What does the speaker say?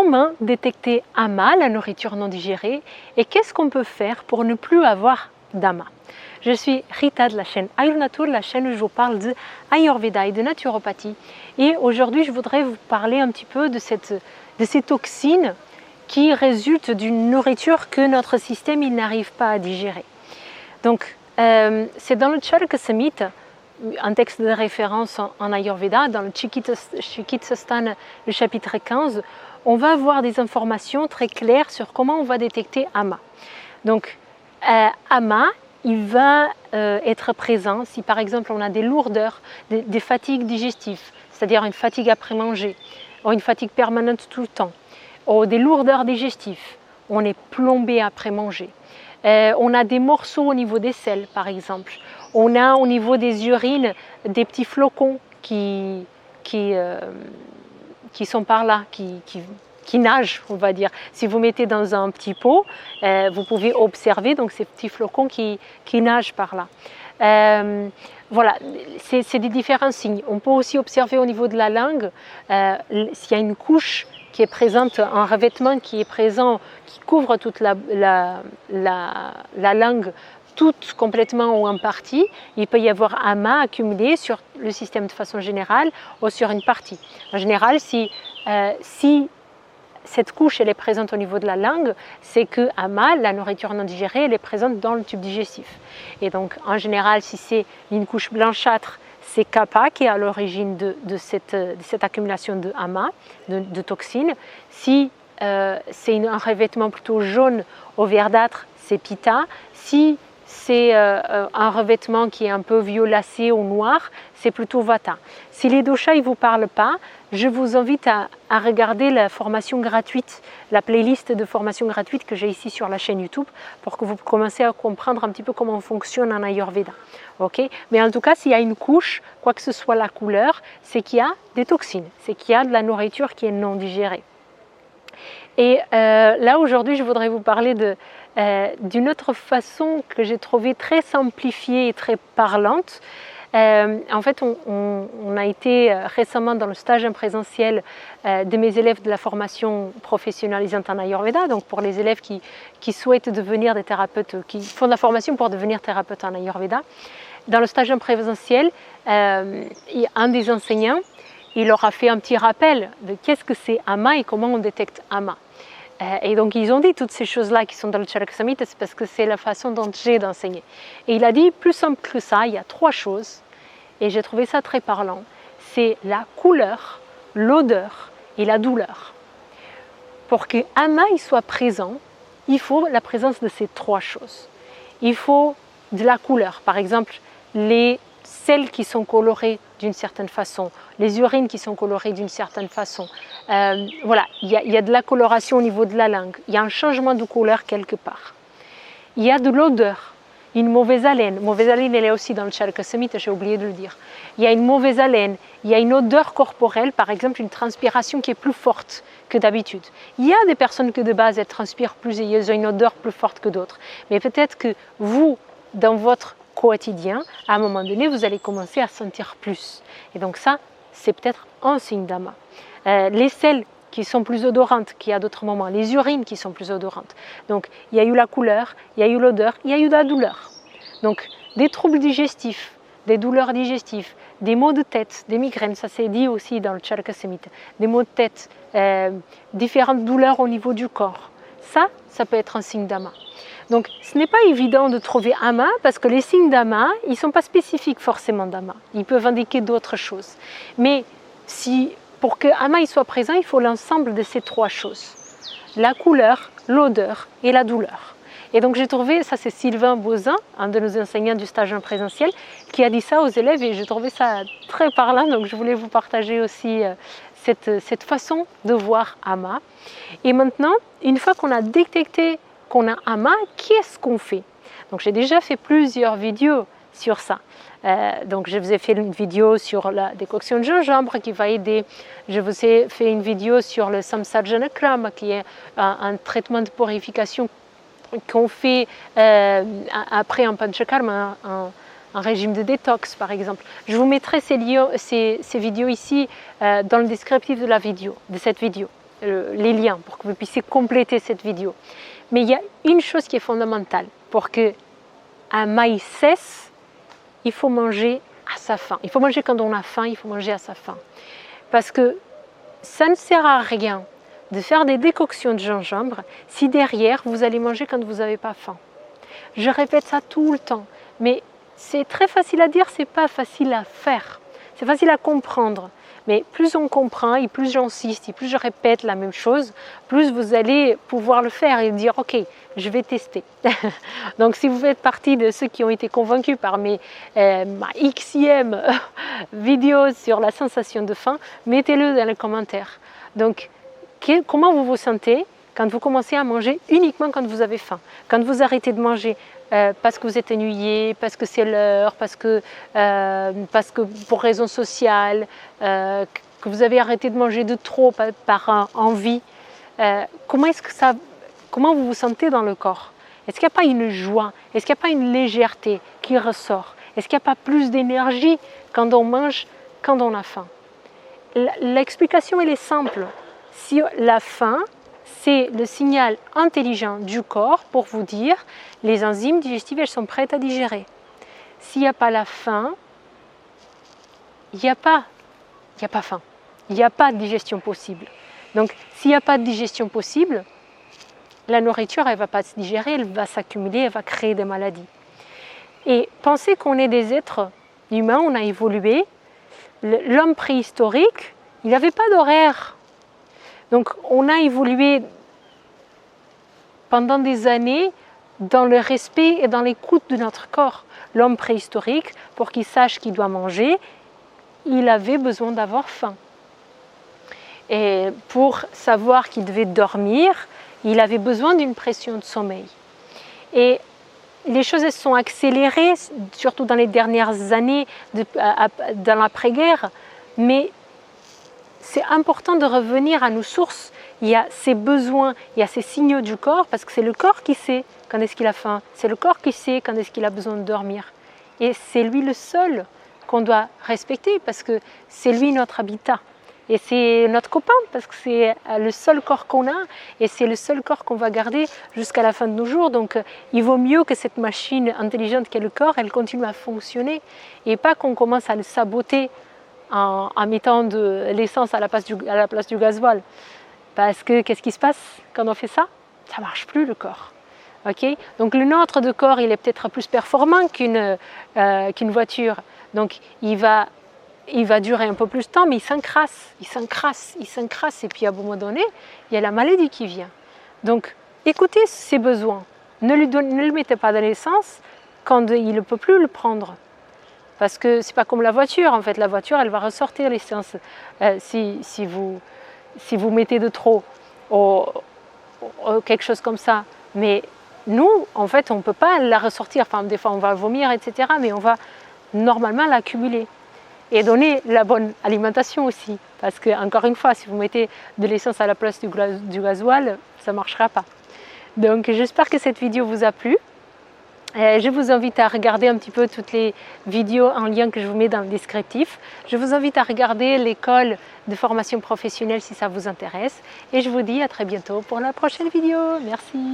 comment détecter AMA, la nourriture non digérée, et qu'est-ce qu'on peut faire pour ne plus avoir d'AMA. Je suis Rita de la chaîne Ayurnatur, la chaîne où je vous parle de Ayurveda et de naturopathie. Et aujourd'hui, je voudrais vous parler un petit peu de ces toxines qui résultent d'une nourriture que notre système n'arrive pas à digérer. Donc, c'est dans le Charaka Samhita, un texte de référence en Ayurveda, dans le Chikitsastana, le chapitre 15, on va avoir des informations très claires sur comment on va détecter AMA. Donc, AMA, il va être présent si par exemple on a des lourdeurs, des fatigues digestives, c'est-à-dire une fatigue après manger, ou une fatigue permanente tout le temps, ou des lourdeurs digestives, on est plombé après manger. On a des morceaux au niveau des selles par exemple, on a au niveau des urines des petits flocons qui sont par là, qui nagent, on va dire. Si vous mettez dans un petit pot, vous pouvez observer donc ces petits flocons qui nagent par là. Voilà, c'est des différents signes. On peut aussi observer au niveau de la langue, s'il y a une couche qui est présente, un revêtement qui est présent, qui couvre toute la langue, toute complètement ou en partie, il peut y avoir AMA accumulé sur le système de façon générale ou sur une partie. En général, si cette couche elle est présente au niveau de la langue, c'est que AMA, la nourriture non digérée, elle est présente dans le tube digestif. Et donc en général, si c'est une couche blanchâtre, c'est Kapha qui est à l'origine de cette accumulation de AMA, de toxines. Si c'est un revêtement plutôt jaune ou verdâtre, c'est Pitta. Si c'est un revêtement qui est un peu violacé ou noir, c'est plutôt Vata. Si les doshas ne vous parlent pas, je vous invite à regarder la formation gratuite, la playlist de formation gratuite que j'ai ici sur la chaîne YouTube pour que vous commenciez à comprendre un petit peu comment on fonctionne en Ayurveda. Okay? Mais en tout cas, s'il y a une couche, quoi que ce soit la couleur, c'est qu'il y a des toxines, c'est qu'il y a de la nourriture qui est non digérée. Et là, aujourd'hui, je voudrais vous parler d'une autre façon que j'ai trouvée très simplifiée et très parlante. En fait, on a été récemment dans le stage en présentiel de mes élèves de la formation professionnalisante en Ayurveda, donc pour les élèves qui souhaitent devenir des thérapeutes, qui font de la formation pour devenir thérapeute en Ayurveda. Dans le stage en présentiel, un des enseignants, il leur a fait un petit rappel de qu'est-ce que c'est AMA et comment on détecte AMA. Et donc ils ont dit toutes ces choses-là qui sont dans le Charaka Samhita, c'est parce que c'est la façon dont j'ai d'enseigner. Et il a dit plus simple que ça, il y a 3 choses, et j'ai trouvé ça très parlant. C'est la couleur, l'odeur et la douleur. Pour que AMA il soit présent, il faut la présence de ces 3 choses. Il faut de la couleur, par exemple les selles qui sont colorées d'une certaine façon, les urines qui sont colorées d'une certaine façon. Voilà, il y a de la coloration au niveau de la langue, il y a un changement de couleur quelque part. Il y a de l'odeur, une mauvaise haleine. Mauvaise haleine, elle est aussi dans le Charaka Samhita, j'ai oublié de le dire. Il y a une mauvaise haleine, il y a une odeur corporelle, par exemple une transpiration qui est plus forte que d'habitude. Il y a des personnes que de base elles transpirent plus et ils ont une odeur plus forte que d'autres. Mais peut-être que vous, dans votre quotidien, à un moment donné, vous allez commencer à sentir plus. Et donc ça, c'est peut-être un signe d'AMA. Les selles qui sont plus odorantes qu'il y a d'autres moments, les urines qui sont plus odorantes. Donc, il y a eu la couleur, il y a eu l'odeur, il y a eu de la douleur. Donc, des troubles digestifs, des douleurs digestives, des maux de tête, des migraines, ça c'est dit aussi dans le Charaka Samhita, des maux de tête, différentes douleurs au niveau du corps. Ça peut être un signe d'AMA. Donc, ce n'est pas évident de trouver AMA parce que les signes d'AMA, ils ne sont pas spécifiques forcément d'AMA. Ils peuvent indiquer d'autres choses. Mais pour que AMA il soit présent, il faut l'ensemble de ces 3 choses. La couleur, l'odeur et la douleur. Et donc, j'ai trouvé, ça c'est Sylvain Bozin, un de nos enseignants du stage en présentiel, qui a dit ça aux élèves et j'ai trouvé ça très parlant. Donc, je voulais vous partager aussi cette façon de voir AMA. Et maintenant, une fois qu'on a détecté qu'on a AMA, qu'est-ce qu'on fait? Donc j'ai déjà fait plusieurs vidéos sur ça. Donc je vous ai fait une vidéo sur la décoction de gingembre qui va aider. Je vous ai fait une vidéo sur le Samsarjana Krama qui est un traitement de purification qu'on fait après un panchakarma, un régime de détox par exemple. Je vous mettrai ces vidéos ici dans le descriptif de cette vidéo. les liens pour que vous puissiez compléter cette vidéo. Mais il y a une chose qui est fondamentale. Pour qu'un maïs cesse, il faut manger à sa faim. Il faut manger quand on a faim, il faut manger à sa faim. Parce que ça ne sert à rien de faire des décoctions de gingembre si derrière vous allez manger quand vous n'avez pas faim. Je répète ça tout le temps, mais c'est très facile à dire, c'est pas facile à faire. C'est facile à comprendre, mais plus on comprend et plus j'insiste et plus je répète la même chose, plus vous allez pouvoir le faire et dire ok, je vais tester. Donc si vous faites partie de ceux qui ont été convaincus par ma xème vidéo sur la sensation de faim, mettez-le dans les commentaires. Donc comment vous vous sentez quand vous commencez à manger uniquement quand vous avez faim, quand vous arrêtez de manger parce que vous êtes ennuyé, parce que c'est l'heure, parce que pour raisons sociales, que vous avez arrêté de manger de trop par envie, comment vous vous sentez dans le corps? Est-ce qu'il n'y a pas une joie? Est-ce qu'il n'y a pas une légèreté qui ressort? Est-ce qu'il n'y a pas plus d'énergie quand on mange, quand on a faim? L'explication elle est simple. Si la faim, c'est le signal intelligent du corps pour vous dire les enzymes digestives elles sont prêtes à digérer. S'il n'y a pas la faim, il n'y a pas faim. Il n'y a pas de digestion possible. Donc s'il n'y a pas de digestion possible, la nourriture elle ne va pas se digérer, elle va s'accumuler, elle va créer des maladies. Et pensez qu'on est des êtres humains, on a évolué. L'homme préhistorique, il n'avait pas d'horaire. Donc on a évolué pendant des années dans le respect et dans l'écoute de notre corps. L'homme préhistorique, pour qu'il sache qu'il doit manger, il avait besoin d'avoir faim. Et pour savoir qu'il devait dormir, il avait besoin d'une pression de sommeil. Et les choses elles sont accélérées, surtout dans les dernières années, dans l'après-guerre, mais c'est important de revenir à nos sources. Il y a ces besoins, il y a ces signaux du corps, parce que c'est le corps qui sait quand est-ce qu'il a faim, c'est le corps qui sait quand est-ce qu'il a besoin de dormir. Et c'est lui le seul qu'on doit respecter, parce que c'est lui notre habitat. Et c'est notre copain, parce que c'est le seul corps qu'on a, et c'est le seul corps qu'on va garder jusqu'à la fin de nos jours. Donc il vaut mieux que cette machine intelligente qu'est le corps, elle continue à fonctionner, et pas qu'on commence à le saboter en mettant de l'essence à la place du gasoil. Parce que qu'est-ce qui se passe quand on fait ça? Ça ne marche plus le corps. Okay? Donc le nôtre de corps, il est peut-être plus performant qu'une voiture. Donc il va durer un peu plus de temps, mais il s'encrasse. Et puis à un moment donné, il y a la maladie qui vient. Donc écoutez ses besoins. Ne le mettez pas dans l'essence quand il ne peut plus le prendre. Parce que ce n'est pas comme la voiture, en fait. La voiture, elle va ressortir l'essence si vous mettez de trop ou quelque chose comme ça. Mais nous, en fait, on ne peut pas la ressortir. Enfin, des fois, on va vomir, etc. Mais on va normalement l'accumuler. Et donner la bonne alimentation aussi. Parce que, encore une fois, si vous mettez de l'essence à la place du gasoil, ça ne marchera pas. Donc, j'espère que cette vidéo vous a plu. Je vous invite à regarder un petit peu toutes les vidéos en lien que je vous mets dans le descriptif. Je vous invite à regarder l'école de formation professionnelle si ça vous intéresse. Et je vous dis à très bientôt pour la prochaine vidéo. Merci.